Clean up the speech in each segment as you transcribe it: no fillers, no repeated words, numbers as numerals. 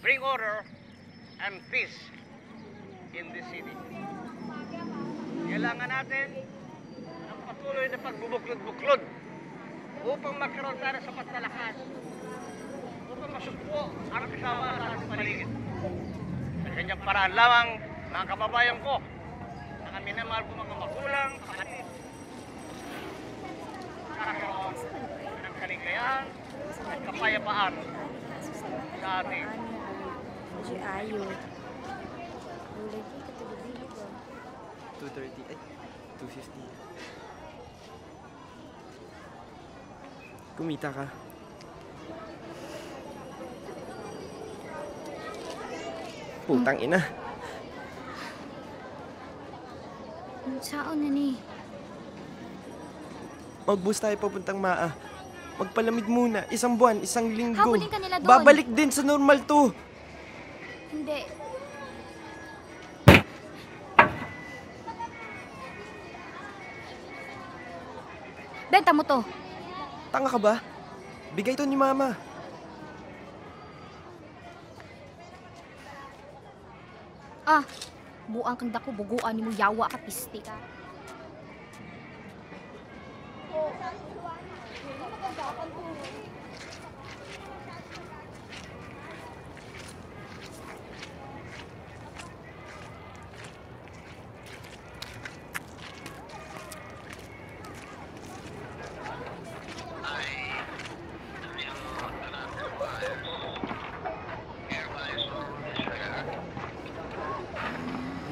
bring order and peace in this city. Kailangan natin ng patuloy na pagbubuklod-buklod upang magkaroon tayo ng sapat na lakas upang masugpo ang kasama sa ating paligid. Sa kanyang paraan lamang, mga kababayan ko, na kami minamahal ko mga magulang, kapatid, kakaroon ng kaligayahan at kapayapaan sa ating. Medyo ayo. 230, ay, 250. Kumita ka. Putang ina. Saan na ni? Mag-bus tayo papuntang Maa. Magpalamig muna. Isang buwan, isang linggo. Habulin ka nila doon. Babalik din sa normal to. Hindi. Benta mo to. Tanga ka ba? Bigay to ni Mama. Ah, buang kang dako, buguan ni mo yawa ka, piste ka.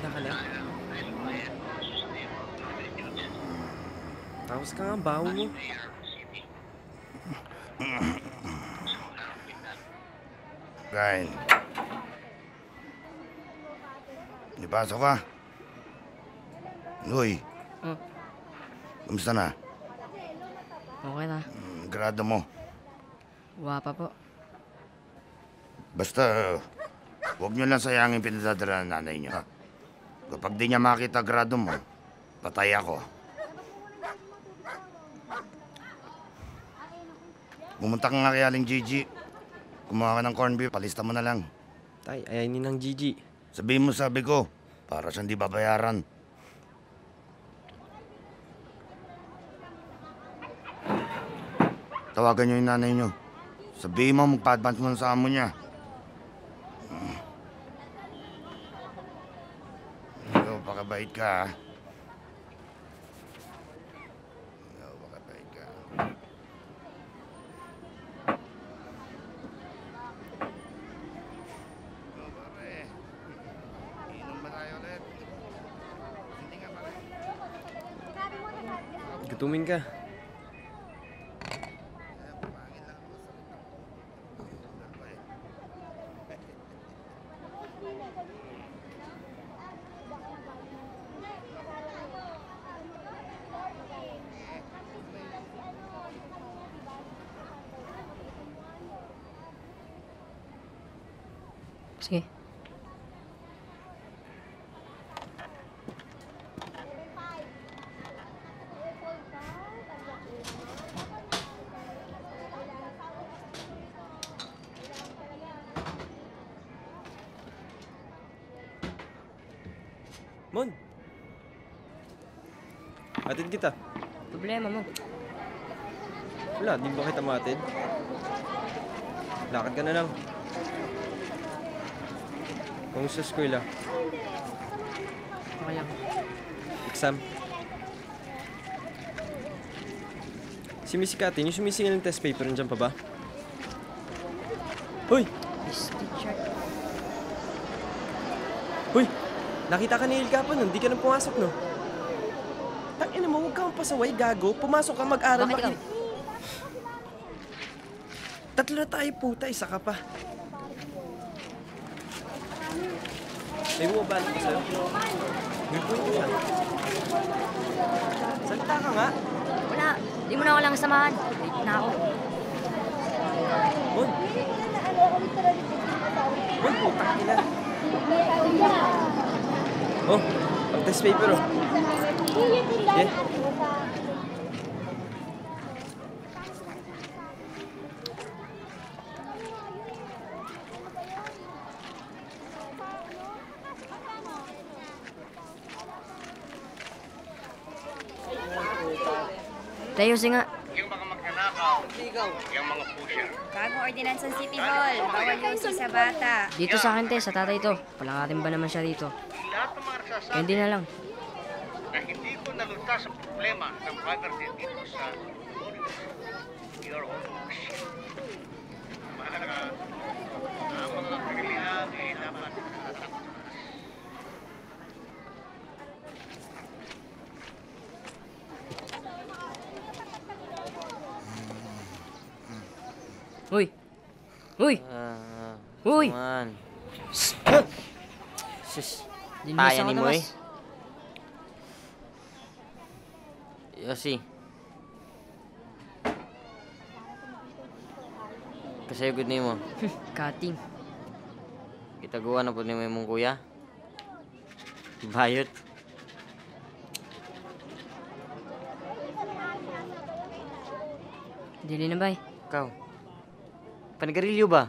Handa ka lang. Tapos ka nga, baho mo. Kain. Ipasok ka. Uy. Oh. Kamusta na? Okay na. Grado mo. Wapa po. Basta, huwag nyo lang sayangin pinadadala ng nanay nyo. Ha? Kapag di niya makita grado mo, patay ako. Pumunta ka nga kay Aling Gigi. Kumuha ka ng corned beef, palista mo na lang. Tay, ayanin ng Gigi. Sabihin mo sabi ko, para siyang di babayaran. Tawagan niyo yung nanay niyo. Sabihin mo, magpa-advance mo sa amo niya. Ikaw, pakabait ka, ha? Ikaw, pakabait ka. Ikaw, pare. Inom ba tayo ulit? Hindi nga, pare. Gutumin ka. Sige. Mon! Atid kita. Problema mo. Wala, di ba kita matid? Lakad ka na lang. Kung sa eskwela, Okay lang. exam. Si Miss Katin, yung sumisingil ng test paper, nandiyan pa ba? Hoy! Miss teacher. Hoy! Nakita ka ni Ilka pa nun, di ka nang pumasok, no? Tangina mo, huwag kang pasaway, gago. Pumasok ka, mag-aral. Bakit ikaw? Tatlo na tayo, puta. Isa ka pa. May bumabalik ko sa'yo. May point ka. Salita ka nga. Wala. Di mo na ako lang samahan. Late na ako. Mon! Mon, putak nila. Oh, pag-test paper, oh. Yeah. Tayo, nga. Yung mga magnanakaw, yung mga pusher. Bagong ordinansa ng City Hall. Bawal yung sa bata. Dito sa akin, te. Sa tatay to. Palakarin ba naman siya dito? Lahat ng mga Kaya nagsasabi hindi na lang. na hindi ko nalutas ang problema ng poverty dito sa your own bullshit. Mahalaga, ang mga kagalihan ay dapat natatakot. Uy! Uy! Uy! Man. Sus. Linis Kaya ako ni mo labas. Yosi. Kasi good ni mo. Cutting. Kitaguan na po ni mo imong kuya. Bayot. Dili na bay. Ikaw. Panagarilyo ba?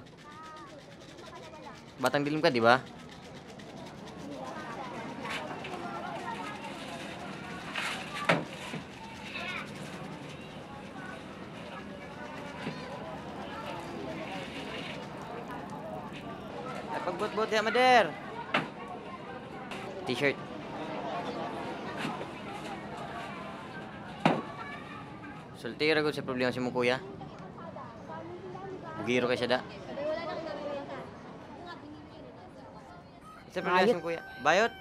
Batang dilim ka, di ba? Pagbot-bot ya, Mader. T-shirt. Sulti ra gud sa problema si mo kuya. Bugiro kay siya da. Sa problema si mo kuya. Bayot.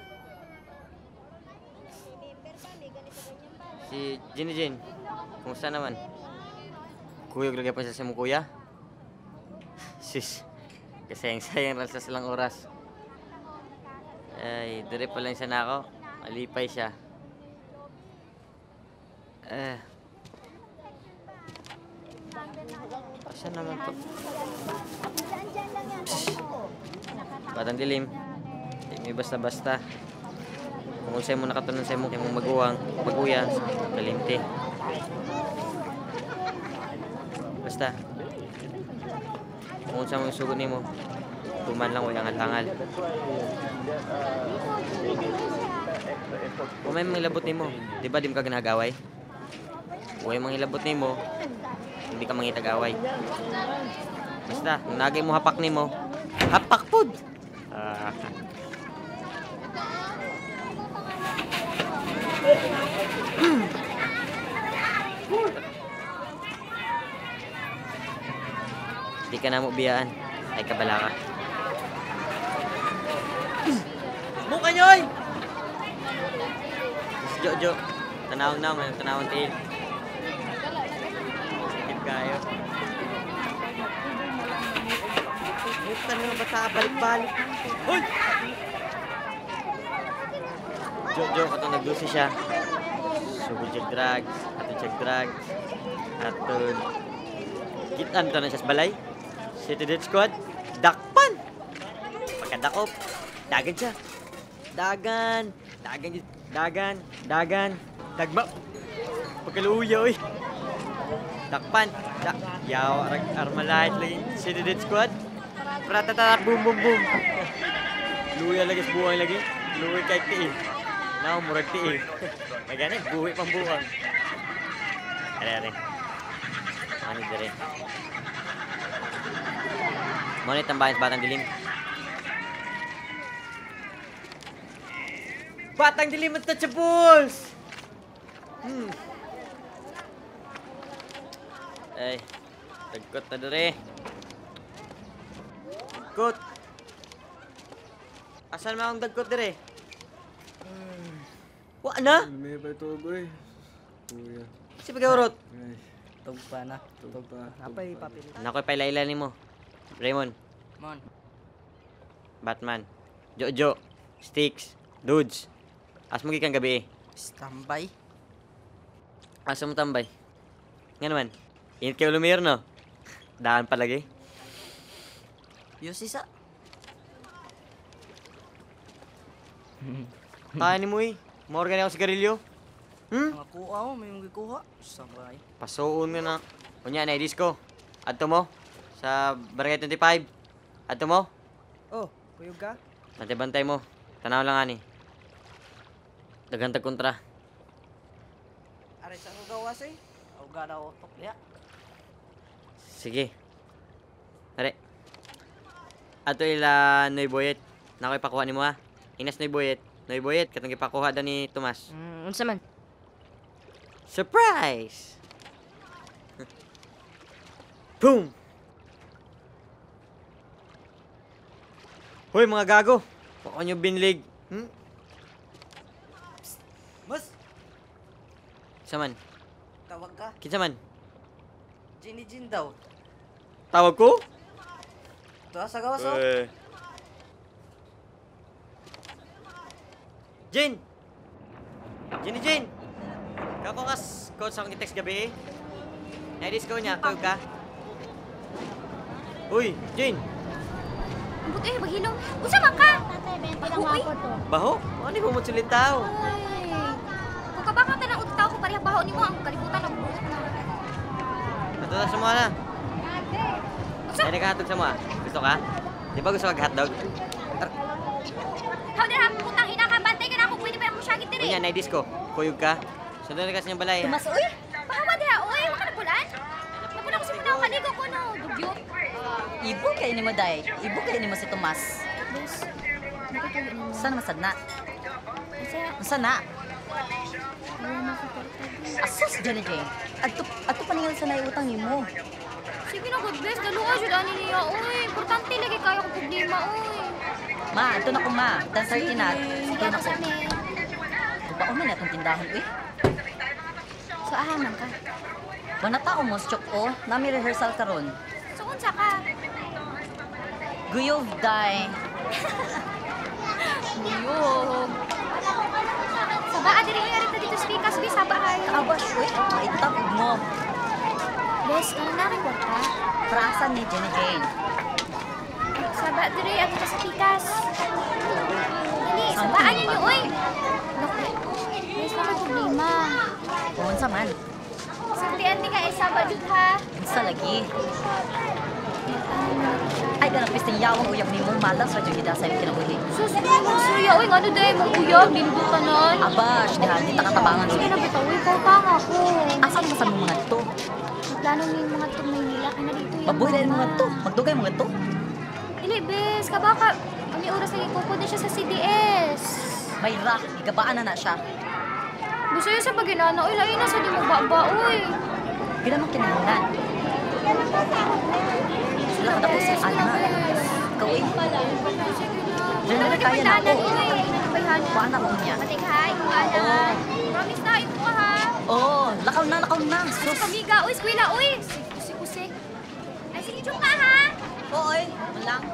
Si Jenny Jane. Kumusta naman? Kuyog lagi pa siya sa mo kuya. Sis. Kasayang-sayang rin sa silang oras. Ay, dire pa lang siya na ako. Malipay siya. Saan naman to? Batang dilim. Di may basta-basta. Kung sa'yo mo nakatunan sa'yo mo kay mong maguya, kalimti. Basta. Kung saan mo yung sugod ni mo, tuman lang walang angal-angal. Kung may mga ilabot ni mo, di ba di mo ka ginagaway? Kung may mga ilabot ni mo, hindi ka mangitag-away. Basta, kung nagay mo hapak ni mo, hapak pod! Di ka na mo biyaan, ay kabala ka. Mukha nyoy! Si Jojo, tanawang naman, tanawang tail. Sakit kayo. Mukha nyo ba sa balik-balik? Hoy! Jojo, katong nagdusi siya. Sugod siya drugs, atod kitaan to na siya sa balay. City Death Squad, dakpan! Pagkadakop, dagan siya. Dagan, dagma. Pagkaluya, oy. Dakpan, yaw, armalahit lagi. City Death Squad, pratatatak, boom. Luya lagi sa buwang lagi. Luya kahit tiil. Now, murag tiil. May ganit, buwi pang buwang. Are. Ano dire? Monit ang bayan sa Batang Dilim. Batang dilim at touchables! Ay, tagkot na dire. Dagkot. Asan mo akong dagkot dire? Wa na? May ba ito, boy? Kuya. Si Pagkaurot. Ay, Tugpa na. tugpa. Apay papel. Nakoy pailaila ni mo. Raymond, Mon. Batman, Jojo, Sticks, Dudes. As mo gikang gabi. Standby. Asa mo tambay? Nga naman, init kayo lumir, no? Daan palagi. Yusisa. Kaya ni mo eh. Morgan ako sigarilyo. Mga kuha mo, may mga kuha. Standby. Pasuon nga na. Kunya na disco. Adto mo sa Barangay 25. Adto mo. Oh, kuyog ka? Bantay-bantay mo. Tanaw lang ani. Dagantag kontra. Aray sa ako gawas eh. Ako gana ako tokya. Sige. Are. Ato ila Noy Boyet. Nakoy pakuha ni mo ha. Inas Noy Boyet. Noy Boyet katong gipakuha da ni Tomas. Unsa man? Surprise! Boom! Hoy mga gago. Baka nyo binlig. Mas, Kinsa man? tawag ka. Kinsa man? Jenny Jin daw. Tawag ko? Tuwa sa gawas oh. Jin! Jin! Kako kas coach akong i-text gabi eh. Naidis ko niya, kuyog ka. Uy, Jin! Ang buti maghilom. Unsa man ka? Uy. Baho? Ano yung mumutsulit tao? Ay. Kung kabaka tayo ng utitaw ko parehas baho nimo ang kalibutan og buhok na. Ito na sa mga na. Ay, naghahatog sa mga. Gusto ka? Di ba gusto kag-hotdog? How dare ha? Putang ina ka, bantay ka na ako. Pwede ba akong syagit diri? Kunya, naidis ko. Kuyog ka. Sundan na kasi niyang balay. Tumas, uy! Pahawa diha, uy! Waka napulan? Napulan ko sa muna ako kaligo ko, no? Dugyo. Ibo kayo ni mo, day. Ibo kayo ni mo si Tomas. Bes, nakatali mo. Saan masad na? Kasi, Saan na? wala na ako kwarta. Asus, Jenny Jane. Ato paningil sa naiutang ni mo. Sige na, good best. Daluha, syudani niya, uy. Importante lagi kaya ko problema, uy. Ma, ito na ko, ma. Dan 30 na. Sige Ito na ako ko. sa amin. Tubaon na itong tindahan, uy. So, ahaman ka. Wala tao mo, Chok, o. Nami rehearsal karon. So, unsa ka? Guyov, day. Buyog. Saba, diri nga rin dito sa Pikas, bis, saba ay. Kaabas, uy. Maitapog mo. Bes, ano na rin kwarta? Prasan ni Jenny Jane. Saba, diri at sa Pikas. Dali, sabaan ninyo, uy. Naku, bes, na may problema. Puhon sa man. Sagdian ni ka, saba dun ha. Isa lagi. Ay, ganang pisting yawang uyab ni mo. Malas, radyo gida sa'yo kinabuhi. Sus, suya, uy, ano dahil mong uyab, dinudot ka nun. Abash, di ta katabangan. Sige na, bitaw, uy, pautang ako. Asan mo sa mga to? Plano niyo yung mga tumay nila, kaya na dito yung Baboy na mga to. Magdugay mga to. Dili, bes, kabaka. Ang oras na ikukod na siya sa CDS. Mayra, igabaan na siya. Gusto yun sa paginana, uy, lain na sa di mo baba, uy. Ginamang kinahanglan. Sila ka tapos sa alma. Ikaw eh. Diyan na kaya na ako. Kuha na ko niya. Matik ha, ikaw ana. Promise na, ito ka ha. Oo, lakaw na. Sus. Pamiga, uy, skwila, uy. Kusik. Ay, sige, chok ka ha. Oo, eh. Walang.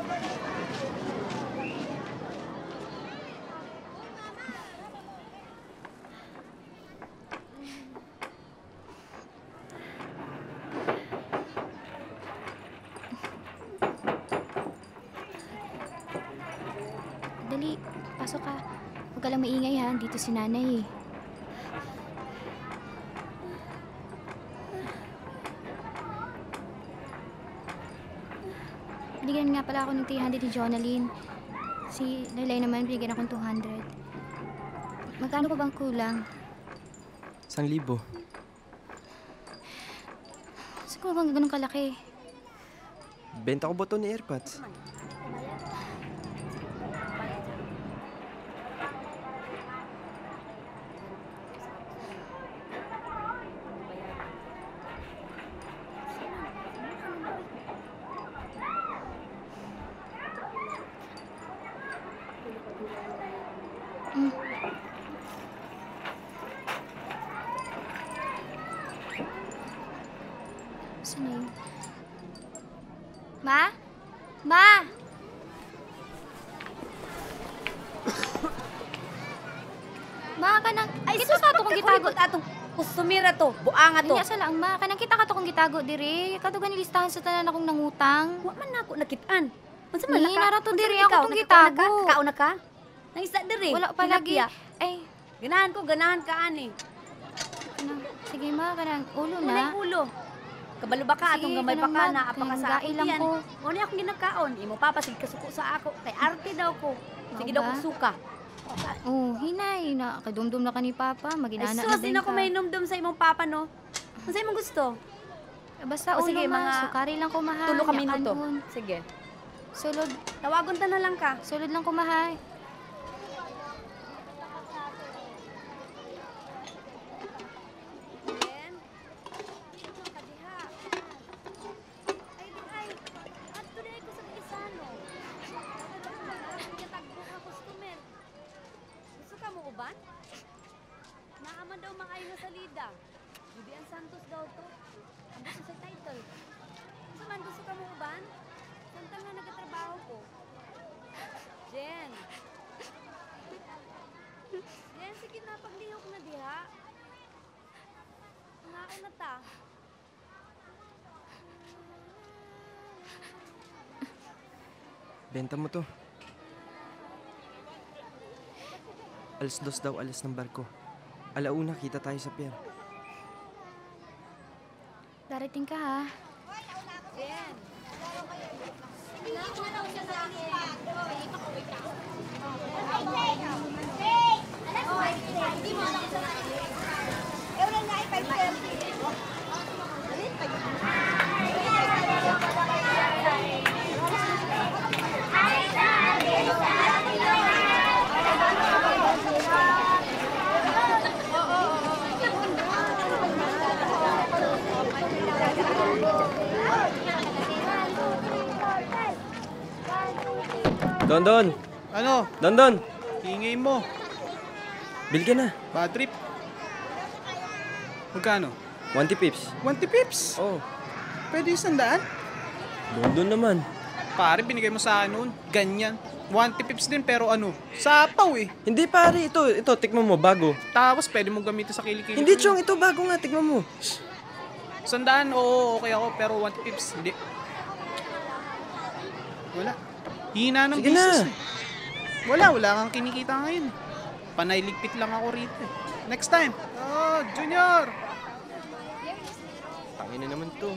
Dali, pasok ka. Huwag ka lang maingay ha, dito si nanay eh. Binigyan nga pala ako ng 300 ni Jonalyn. Si Laylay naman, binigyan akong 200. Magkano pa bang kulang? 1,000. Saan ko bang ganun kalaki? Benta ko ba ito ni AirPods? Saan na yun? Ma? Ma? Ma, kanang... Ay, kita ka to kung gitago. atong kustumira to. Buanga to. Kanya sa lang, ma. Kanang kita ka to kung gitago, diri. Katugan nilistahan sa tanan akong nangutang. Wa man ako nakitaan. Unsa Ni, nara to diri, ako tong gitago. Kauna ka? Nang isa diri. Wala pa lagi. Ay, Ganahan ka ani. kanang... Sige, ma, kanang ulo Unay na. ulo. Kabalo ba ka Sige, atong gamay pa kanang ka mag- na apa ka kanang sa gai lang yan. ko. Uni akong ginakaon. Imo papasig kasuko sa ako. Kay arte daw ko. Sige Mao daw ba? ko suka. Oh, hinay na. Kadumdum na ka ni Papa. Ay Maginana na sus, din din ako ka. may numdum sa imong papa no. Ano sa imong gusto? Basta O, ulo, sige, ma. mga Sukari lang ko, mahal. Tulo ka minuto. Yakanhon. Sige. Sulod. Tawagon ta na lang ka. Sulod lang ko, mahal. Jen? Kadiha. Ay, ato na ko sa Pisano. Katagbo ka customer. Gusto ka mo uban? Naaman daw mga ayo sa Lida. Julian Santos daw to. Ang gusto sa title. Gusto man gusto ka mo uban? Santang nga nagkatrabaho ko. Jen. Jen, sige na, paglihok na diha. Nga ako na ta. Benta mo to. Alas 2 daw alas ng barko. Alauna kita tayo sa pier. Darating ka ha. Don! Ano? Don! Ingay mo. Bil ka na. Bad trip. Magkano? 20 pips. 20 pips? Oh, Pwede 100? Don naman. Pare, binigay mo sa akin noon. Ganyan. 20 pips din pero ano? Sapaw eh. Hindi pare, ito, tikman mo, bago. Tapos pwede mo gamitin sa kilikili. Hindi, Chong, ito bago nga, tikman mo. 100, oo, okay ako. Pero 20 pips, hindi. Wala. Hina ng Sige business na. eh. Wala kang kinikita ngayon. Panay ligpit lang ako rito eh. Next time. Oh, Junior! Tangin na naman to.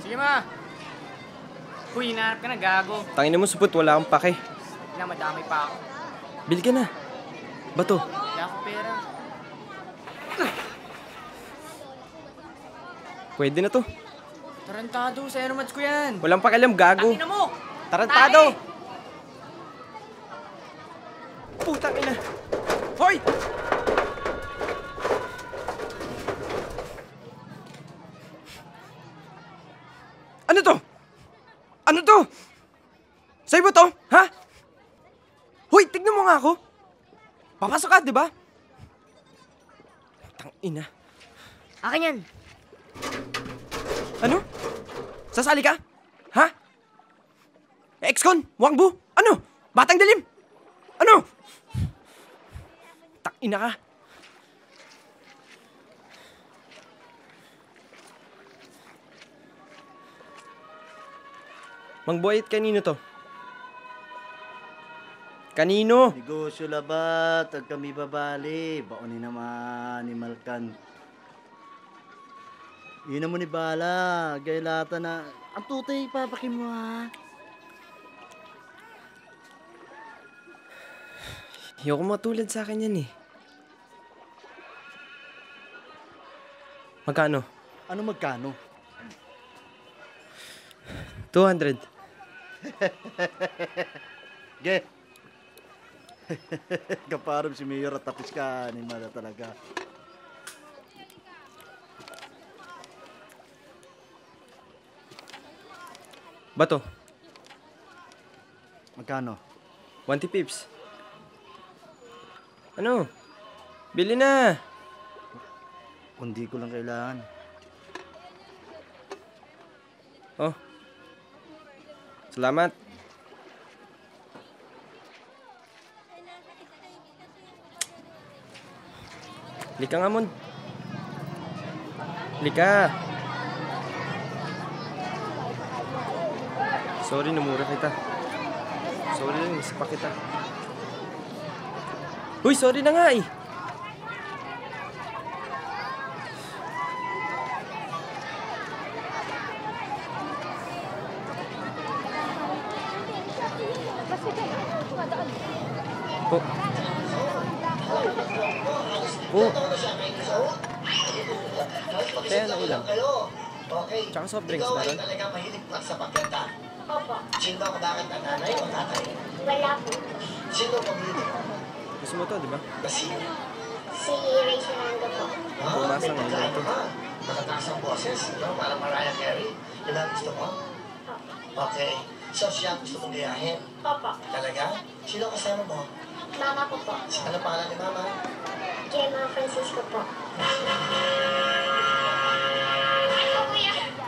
Sige ma! Huy, hinahanap ka na, gago. Tangin na mo, supot, wala akong pake. Na, madamay pa ako. Bil ka na. Bato. Wala akong pera. Pwede na to. Tarantado, sa aeromads ko yan. Walang pakialam, gago. Tangina mo! Tarantado! Putang ina! Hoy! Ano to? Ano to? Sa'yo ba to? Ha? Hoy, tignan mo nga ako. Papasok ka, di ba? Tang ina. Akin yan. Ano? Sasali ka? Ha? Ex-con? Wangbu? Ano? Batang dilim? Ano? Tang-ina ka. Mang Boyet, kanino to? Kanino? Negosyo labat, at kami babali. Baonin naman ni Malkan. Yun na mo ni Bala. Gaylata na. Ang tutay, papakin mo ha. Ayoko matulad sa akin yan eh. Magkano? Ano magkano? 200. Ge. Kaparang si Mayor at tapos ka ni Mala talaga. Bato, Magkano? 20 pips. Ano? Bili na. Kundi ko lang kailangan. Oh. Salamat. Lika nga, Mon. Lika. Sorry, namura kita. Sorry lang, isa pa kita. Uy, sorry na nga eh. Po. Po. Kaya na ulam. Tsaka soft drinks na ron. Opo. Sino ba bakit ang nanay o tatay? Wala po. Sino pamilya? Gusto mo to, di ba? Si Ray Fernando po. Pumasa nga yun ito. Nakataas ang boses, no? Parang Mariah Carey. Yun ang gusto mo? Okay. So siya gusto mong gayahin? Opo. Talaga? Sino kasama mo? Mama ko po. Ano pangalan ni Mama? Gemma Francisco po.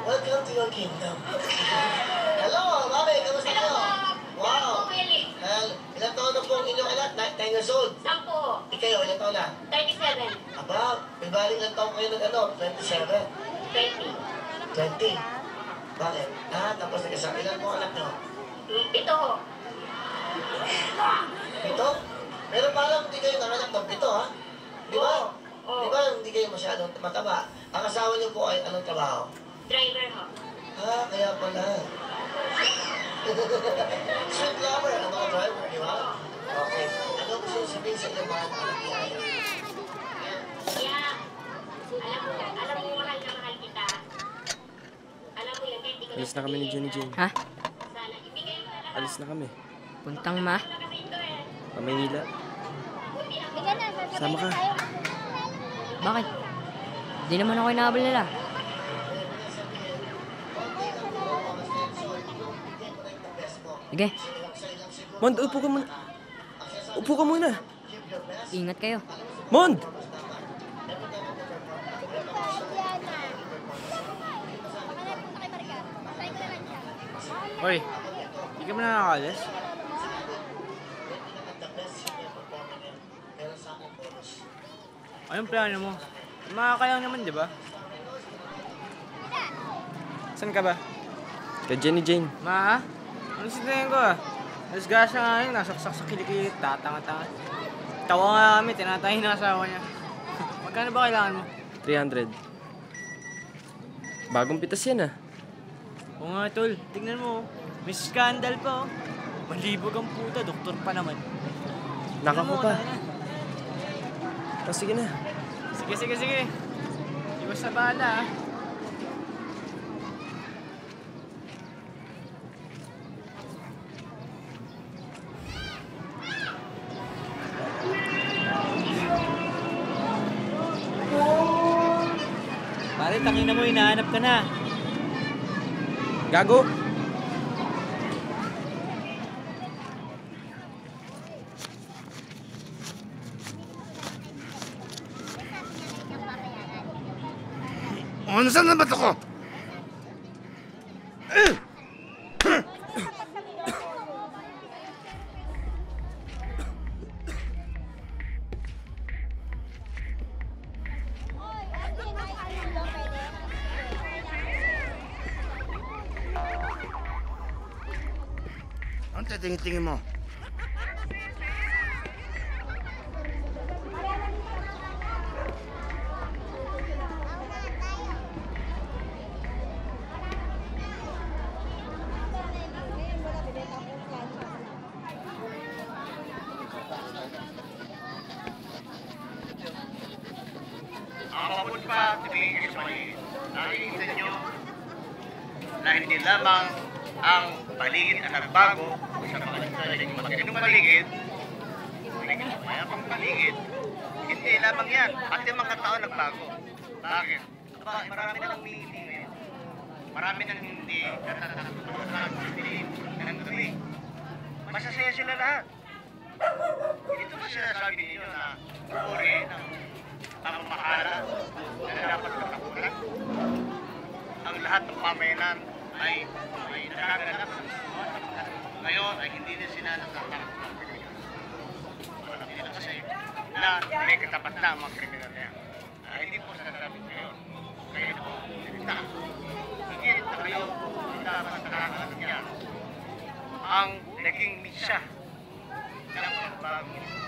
Welcome to your kingdom. Hello, Mami. Kamusta kayo? Wow. Ilan taon na po ang inyong anak? 9 years old? 10. Ikayo, ilan taon na? 37. Aba, may baling ilang taon kayo ng ano? 27? 20. 20? Bakit? Tapos nag-isa. Ilan po ang anak nyo? 7 ho. 7? Pero parang hindi kayo nanganak ng pito, ha? Di ba? Di ba hindi kayo masyadong mataba? Ang asawa niyo po ay anong trabaho? Driver ho. Ah, kaya pala. Sweet lover, ano mga driver, di ba? Okay. Ano gusto sabihin sa inyong mga anak niya? Kaya, alam mo mahal na mahal kita. Alam mo yun, kahit di ko Alis na kami ni Jenny Jane. Ha? sana ibigay mo na lang. Alis na kami. Puntang ma? Pa Maynila. Sama ka. Bakit? Di naman ako inaabal nila. Sige, Mond, upo ka muna. Upo ka muna. ingat kayo. Mond! Hoy, hindi ka mo na nakakalis? Anong plano mo? Makakayang naman, di ba? Saan ka ba? Kay Jenny Jane. Ma, ano sinayin ko ah? Nasgasya nga yun, nasaksak sa kilikili, tatanga-tanga. Tawa nga kami, tinatahin ng asawa niya. Magkano ba kailangan mo? 300. Bagong pitas yan ah. Oo nga tol, tignan mo. May scandal pa oh. Malibog ang puta, doktor pa naman. Naka Tignan ko mo, pa. tayo na. Oh, sige na. Sige. Iwas sa bala ah. Pare, tangina mo, hinahanap ka na. Gago! Ano saan na ba't ako? Ano tatingin-tingin mo? Ang mabut pa, tumingin sa mali. Nakikita nyo na hindi lamang ang paligid ang nagbago sa mga nagsasaling magandang paligid, mayapang paligid, hindi lamang yan, pati mga tao nagbago. Bakit? Aba, marami na lang umiiling ngayon. Marami nang hindi nantuloy. Masasaya sila lahat. Ito ba sinasabi ninyo na uri ng pamamahala na dapat katakutan? Ang lahat ng pamayanan ay nagaganap. Ngayon ay hindi na sila natatakot. Alam nila kasi na may katapat na ang mga kriminal na yan. Hindi po sasabi kayo. Kayo po, silita. Hindi na kayo dapat nakakalat niya. Ang naging misa ng pagbagong ito.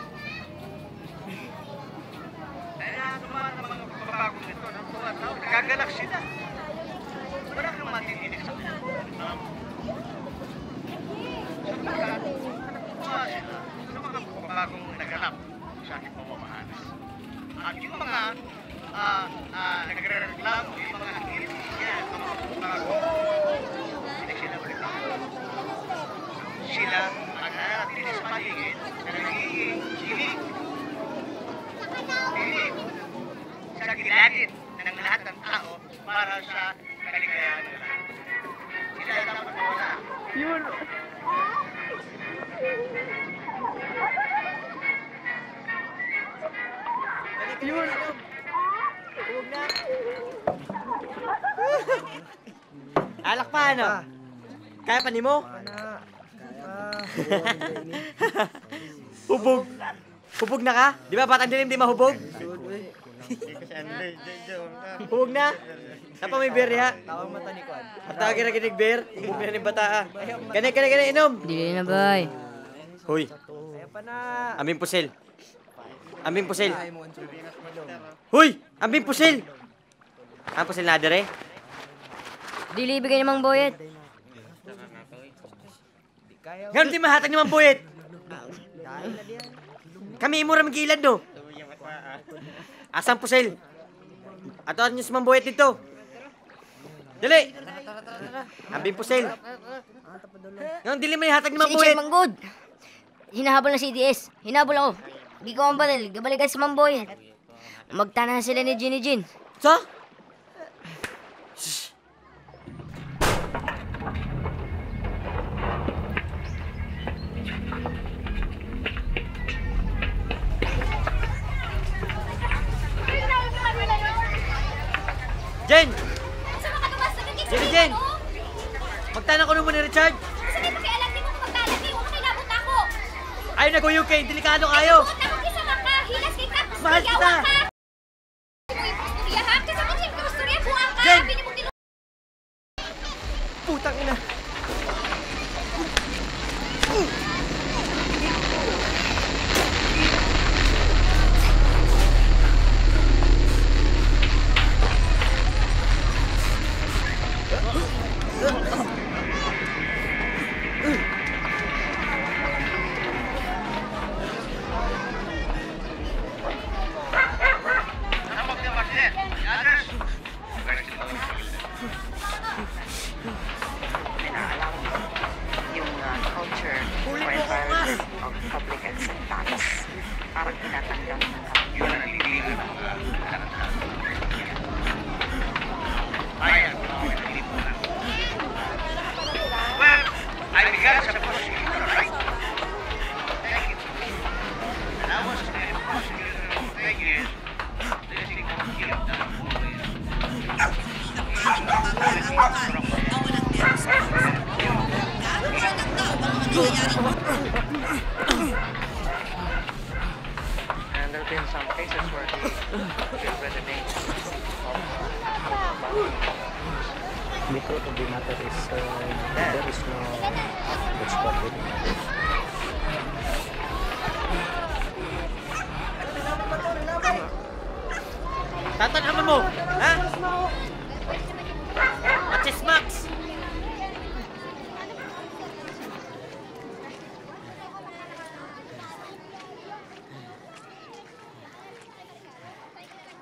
Kaya tumaan ang mga pagbagong ito ng mga tao. Nagagalak sila. Wala kang matitinig sa mga. Sa mga pagbagong naganap sa ating pamamahala. At yung mga nagre-reklamo, yung mga hinihingihan, mga pagbagong, hindi sila reklamo. Sila ang nanatili sa paligid na nagiging hilig. Hilig sa gilagid ng lahat ng tao para sa kaligayahan ng lahat. Sila ay dapat mawala. Yun! Yun! Huwag na. Alak pa, ano? Kaya pa ni mo? Hubog. Hubog na ka? Di ba batang dilim di mahubog? Hubog na? Napa may beer ha? Tawang mata ni Kwan. Tawag kinakinig beer? Hubog na ni bata ha? Ganay, inom! Dili na, bay. Hoy, Ambing pusil. Ambing pusil. Huy! Ambing pusil! Ang pusil na dere? Dili ibigay ni Mang Boyet. Ngayon di mahatag ni Mang Boyet. Kami imura magilad do. Asang pusil? Atoan niyo si Mang Boyet dito. Dali! Ambing pusil. Ngayon dili may hatag ni Mang Boyet. Sige, Manggod. Hinahabol na si DS. Hinahabol ako. Di ko ang badal. Gabalikan si Mang Boyet. Magtana na sila ni Ginny Jean. So? Jen! Jen! Magtanong ko naman ni Richard. Sabi mo kay alam, di mo ko magtalag, di mo kinabot ako. Ayaw na ko UK, delikado kayo. Buot ako kisa ka, hilas kay ka, Mahal kita. yawa ka. Mo yung istorya ha, kasi mo yung istorya, buang ka. Jen! Bini mo kinu... Putang ina. And there have been some cases where the remains the truth of the matter is there is no good spot with Tatanaman mo! Ha? Matches Max!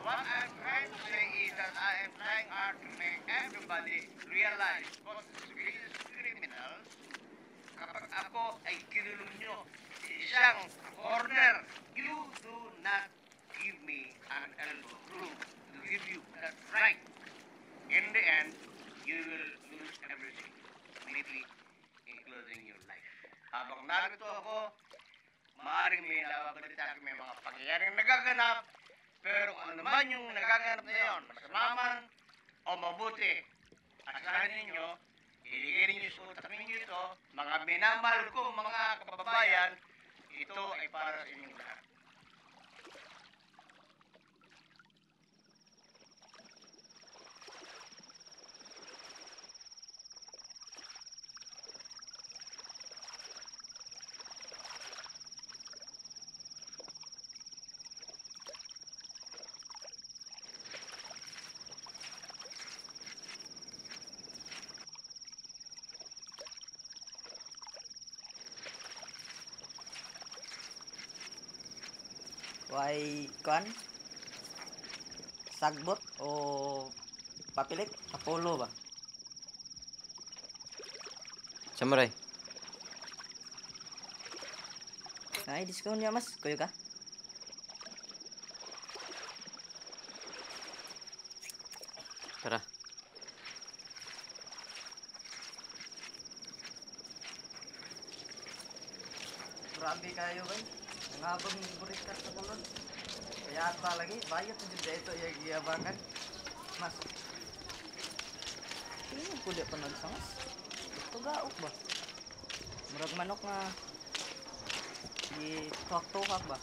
What I'm trying to say is that I am trying hard to make everybody realize what is criminal kapag ako ay kinulong nyo sa isang corner. You do not give me an elbow room to give you that right. In the end, you will lose everything, maybe including your life. Habang narito ako, maaaring may nababalita may mga pangyayaring nagaganap, pero kung ano naman yung nagaganap na yun, masama man o mabuti, asahan ninyo, iligay ninyo sa utak ninyo ito, mga minamahal ko, mga kababayan, ito ay para sa inyong lahat. Why kuan? Sagbot o papilit? Apollo ba? Samurai. Ay, discount niya mas. Kuyo ka? Tara. Grabe kayo ba? Ngabang burik ka sa kulon. Kaya ata lagi, bayot na dito ito yung giyabangan. Mas. Ano kulit pa nagsangas? Tugaok ba? Murag manok nga di tuwak-tuwak ba?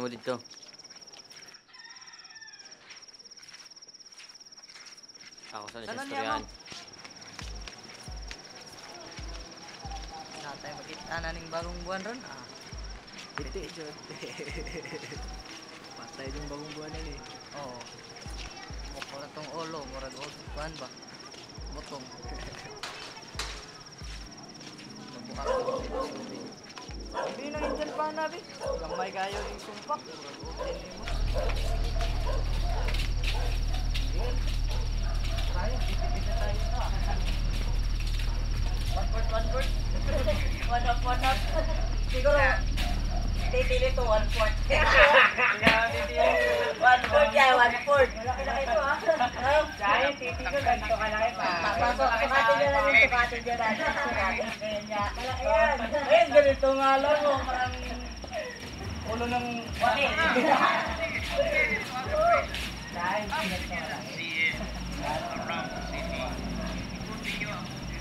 mo dito. Ako sa istoryahan. Natay makita na ning bagong buwan ron. Hindi, Jod. Patay yung bagong buwan na eh. Oo. Mukha na tong ulo. Murag buwan ba? Butong. Nabuka ko dito sa tubig. Hindi nang intel pa nabi. Gamay kayo yung sumpak. Murag mo. Tayo, tipid na tayo na. One fourth. One up. Siguro, titili to 1/4. 1/4 yan, 1/4. Malaki-laki ito ha. Dahil titili ganito kalaki pa. Sukatin nyo lang yung sukatin nyo lang. Malaki yan. Ayun, ganito nga lang o. Parang ulo ng wali. Dahil ganito malaki.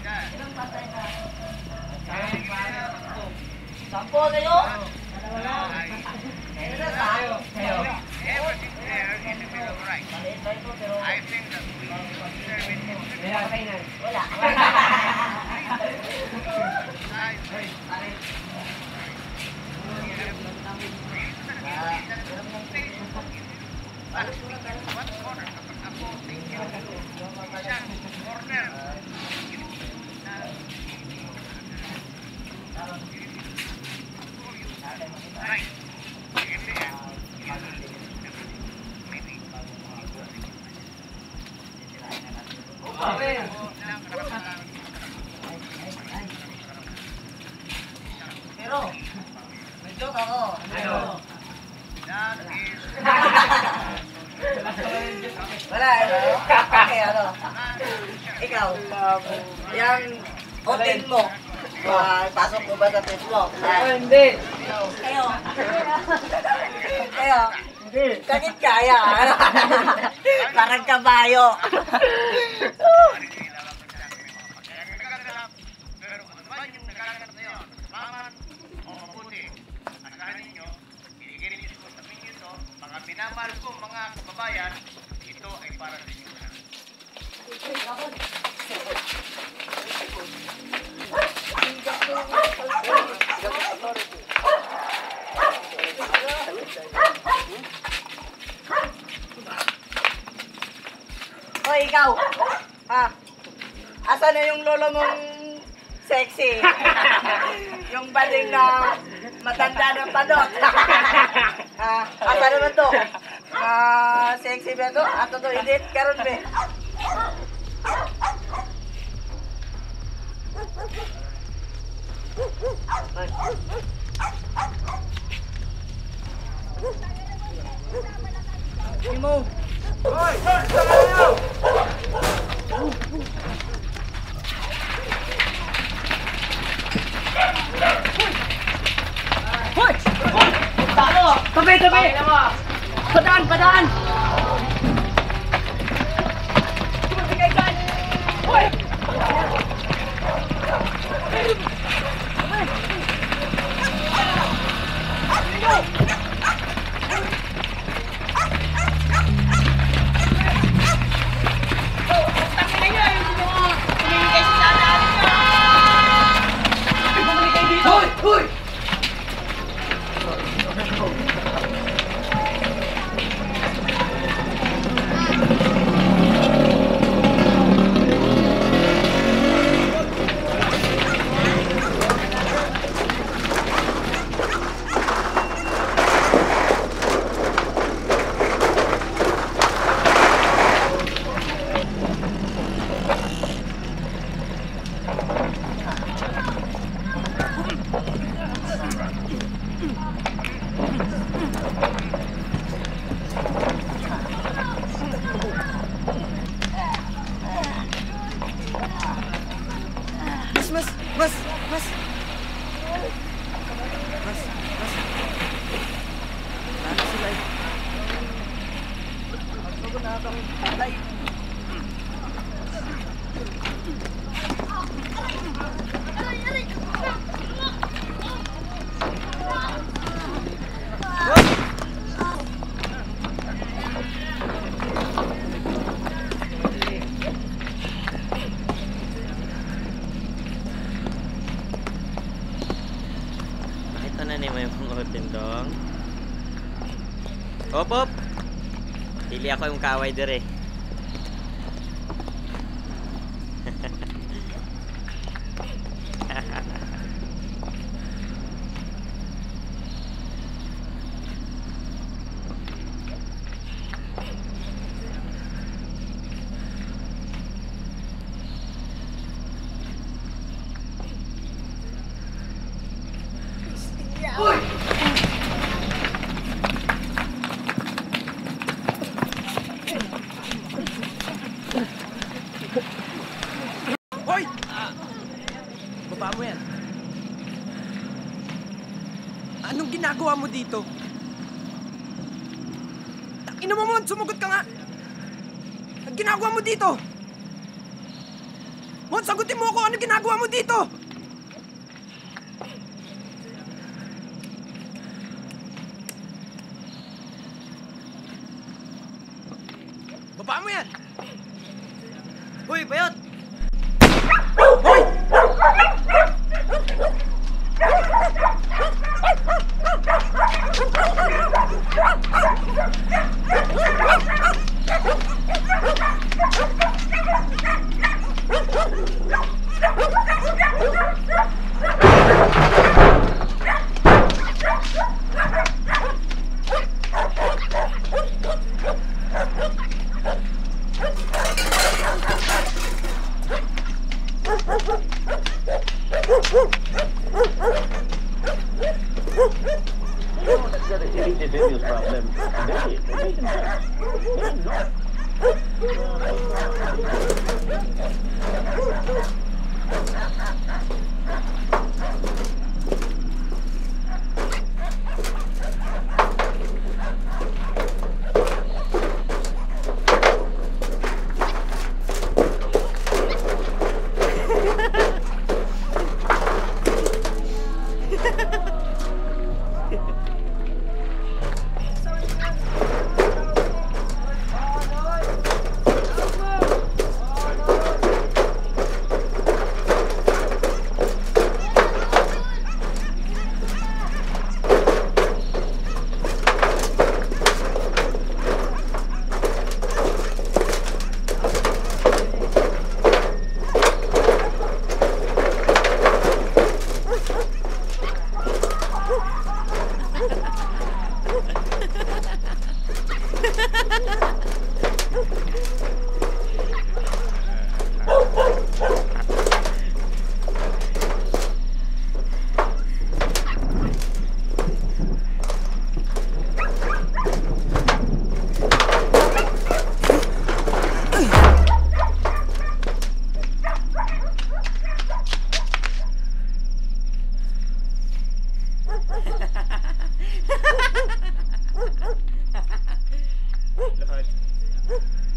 Ilang patay na? 10 kayo? Wala. Everything there in the middle right. I think that we observe it. Wala. One corner. Ako, isang corner. Right. Pero, may joke ako. Ano? Wala, ano? Okay, ano? Ikaw, yung hotel mo, pasok mo ba sa Facebook? Hindi. Kayo. Kakit kaya. Parang kabayo. Pero kung naman yung nagkakanap na yun, laman o mabuti, asahan ninyo, binigay ko sa inyo ito, mga minamahal ko mga kababayan, ito ay para sa inyo. Hoy, ikaw. Asa na yung lolo mong sexy? Yung baling na matanda ng padot. Asa naman to? Sexy ba to? Ato to edit karon be. Imo. Hoy! Saan kayo? Hoy! Tabi! Padaan! Hoy! Hoy! Hop, hop. Pili ako yung kaaway dire. Hoy! Baba mo yan. Anong ginagawa mo dito? Ina mo, Mon! Sumugot ka nga! Anong ginagawa mo dito? Mon, sagutin mo ako! Anong ginagawa mo dito? Baba mo yan! Hoy, bayot! Hoy! That's not an individual problem. They can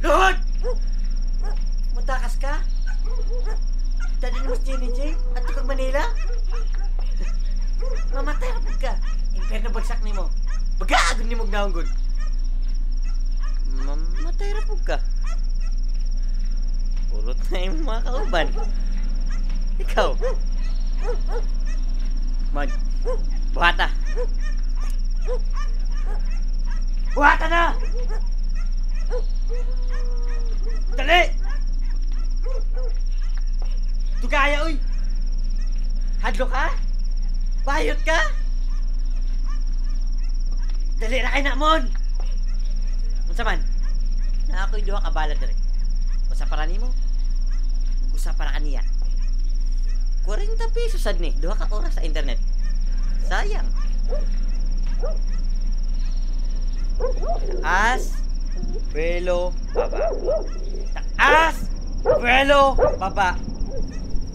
Lord! Matakas ka? Dali mo si Jenny at tukang Manila? Mamatay na po ka. Impyerno bagsak ni mo. Bagagod ni mo gnaong good. Mamatay na po ka. Purot na yung mga kauban. Ikaw. Mon, buhata. Buhata na! Dali! Tugaya, uy! Hadlo ka? Bayot ka? Dali na kayo na, Mon! Unsa man? Na ako'y duha ka bala dire. Usa para nimo? Usa para kaniya. 40 pesos sad ni, duha ka oras sa internet. Sayang. Taas, pelo, baba. Taas, pelo, baba.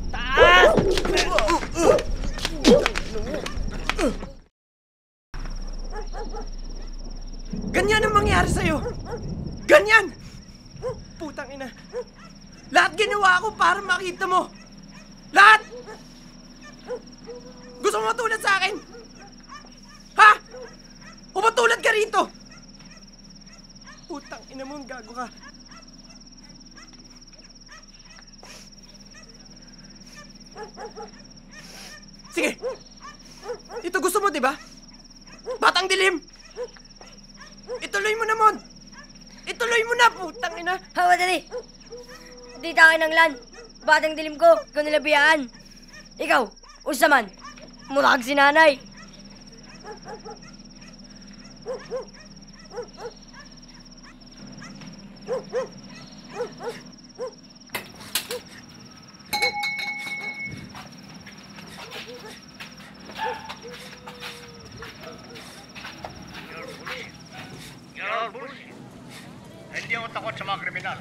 Taas, pelo. Ganyan ang mangyari sa'yo. Ganyan! Putang ina. Lahat ginawa ko para makita mo. Lahat! Gusto mo matulad sa akin? Ha? O matulad ka rito? Putang ina mo, gago ka. Sige. Ito gusto mo, di ba? Batang dilim. Ituloy mo na, Mon! Ituloy mo na, putang ina! Ha, madali! Hindi tayo ng lan. Batang dilim ko, ikaw nilabiyaan. Ikaw, usa man. Mura kang si nanay. You're all bullshit. Hindi ako takot sa mga kriminal.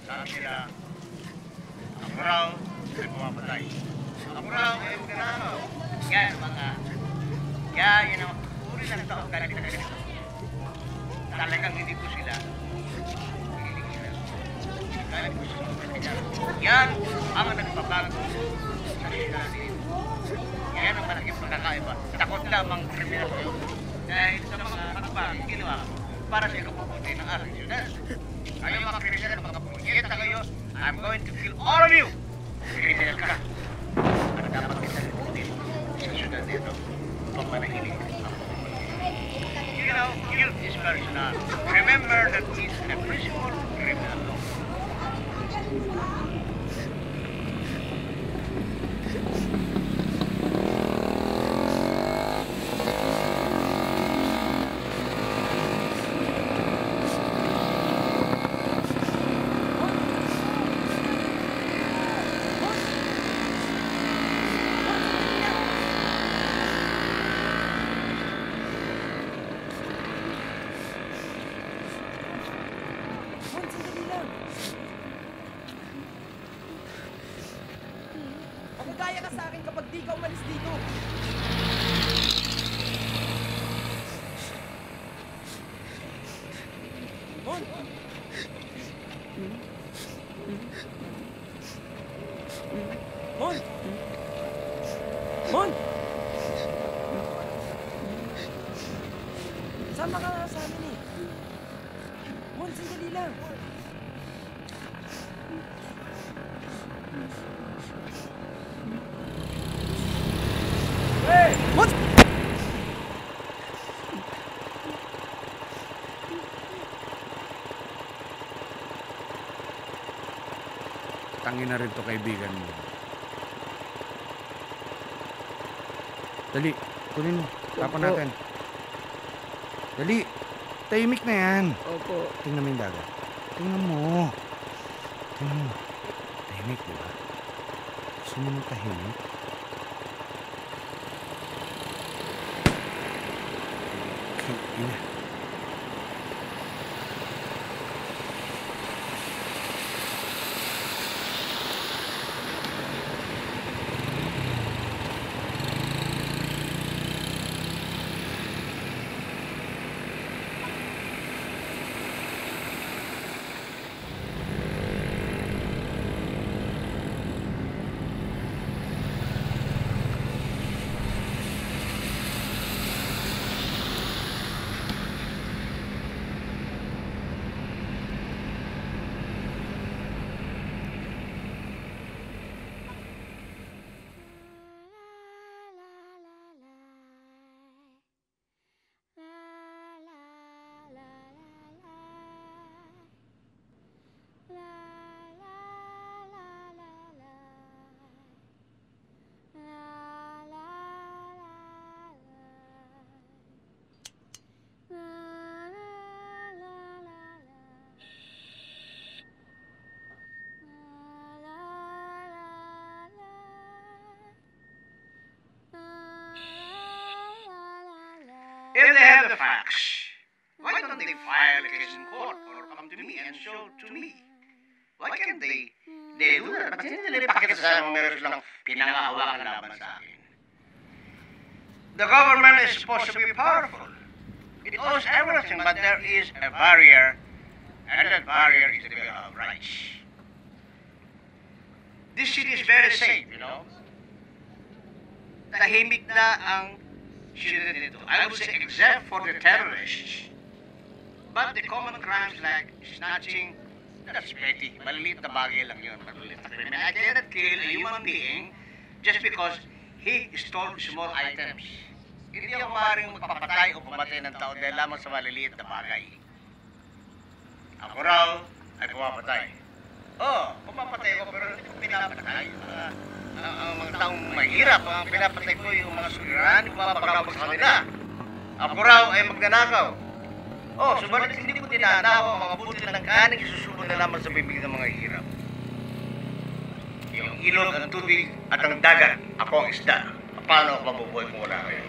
Sabi nila, ako raw ay pumapatay. Ako raw ay magnanakaw. Yan mga, yan ang uri ng tao galit na ganito. Talagang hindi ko sila. Galit ko sila. Yan ang nagpabago sa sila dito. Yan ang malaking pagkakaiba. Takot lamang kriminal kayo. Dahil sa mga pagbago ginawa ko para sa ikapuputi ng aking syudad. Kayo mga kriminal, mga punyeta kayo, I'm going to kill all of you! Kriminal ka. At dapat kita liputin sa syudad nito kung manahiling ka. You know, guilt is personal. Remember that it's a principle of criminal law. Magaya ka sa akin kapag di ka umalis dito. Mon! Mon! Mon! Sama ka nga sa amin eh. Mon, sandali lang. Hey! Mon! Tangin na rin to kaibigan mo. Dali, kunin mo. Tapon natin. Dali, tahimik na yan. Opo. Tingnan mo yung dagat. Tingnan mo. Tingnan mo. Tahimik, di ba? Gusto mo ng tahimik? Ina. If they have the facts, why don't they file a case in court or come to me and show to me? Why can't they do that? Ba't hindi nila ipakita sa akin meron silang pinangahawakan laban sa akin? The government is supposed to be powerful. It owns everything, but there is a barrier, and that barrier is the Bill of Rights. This city is very safe, you know? Tahimik na ang syudad nito. I would say except for the terrorists. But the common crimes like snatching, that's petty. Maliliit na bagay lang yun. Maliliit na criminal. I cannot kill a human being just because he stole small items. hindi ako maaaring magpapatay o pumatay ng tao dahil lamang sa maliliit na bagay. Ako raw ay pumapatay. Oo, pumapatay ako pero hindi ko pinapatay. Ang mga taong mahirap, ang pinapatay ko yung mga sulirahan, yung mga pagkabag sa kanila. Ako raw ay magnanakaw. Oh, subalit hindi ko tinanakaw ang mga butil ng kaning isusubo na lamang sa bibig ng mga hirap. Yung ilog, ang tubig at ang dagat, ako ang isda. Paano ako mabubuhay kung wala kayo?